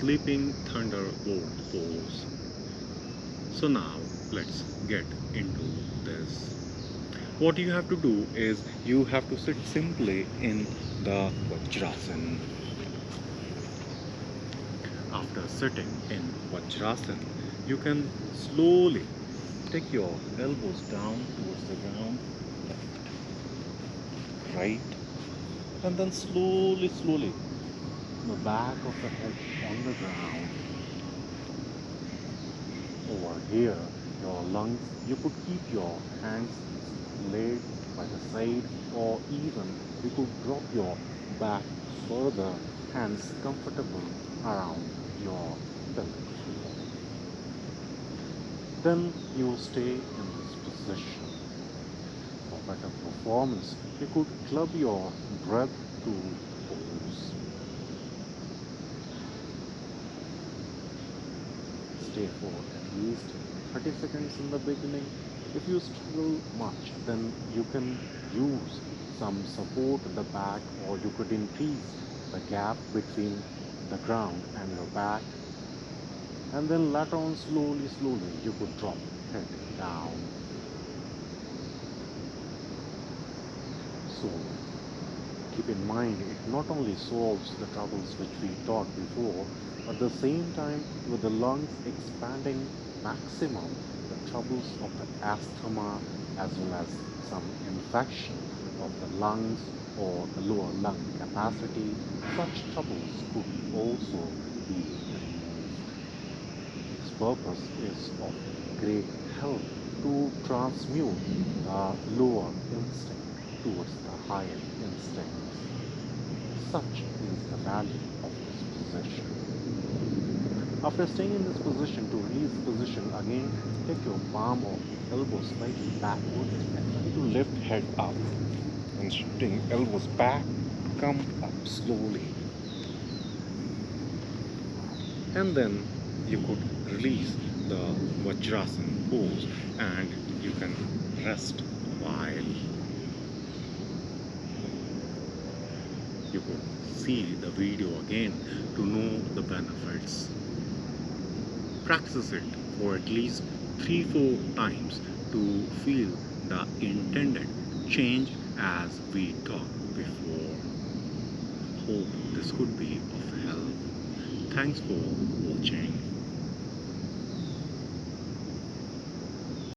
sleeping thunderbolt pose. So now let's get into this. What you have to do is you have to sit simply in the Vajrasana. After sitting in Vajrasana, you can slowly take your elbows down towards the ground, left, right, and then slowly, the back of the head on the ground. Over here, your lungs, you could keep your hands laid by the side, or even you could drop your back further, hands comfortable around your pelvic floor. Then you will stay in this position. For better performance, you could club your breath to pose. Stay for at least 30 seconds in the beginning. If you struggle much, then you can use some support at the back, or you could increase the gap between the ground and your back. And then later on, slowly, you could drop head down. So keep in mind, it not only solves the troubles which we taught before, but at the same time, with the lungs expanding maximum, the troubles of the asthma as well as some infection of the lungs or the lower lung capacity, such troubles could also be removed. Its purpose is of great help to transmute the lower instinct towards the higher instincts. Such is the value of this position. After staying in this position, to release the position, again take your palm or elbow slightly backward and try to lift head up. And shifting elbows back, come up slowly. And then you could release the Vajrasana pose and you can rest a while. You could see the video again to know the benefits. Practice it for at least 3-4 times to feel the intended change as we talked before. Hope this could be of help. Thanks for watching.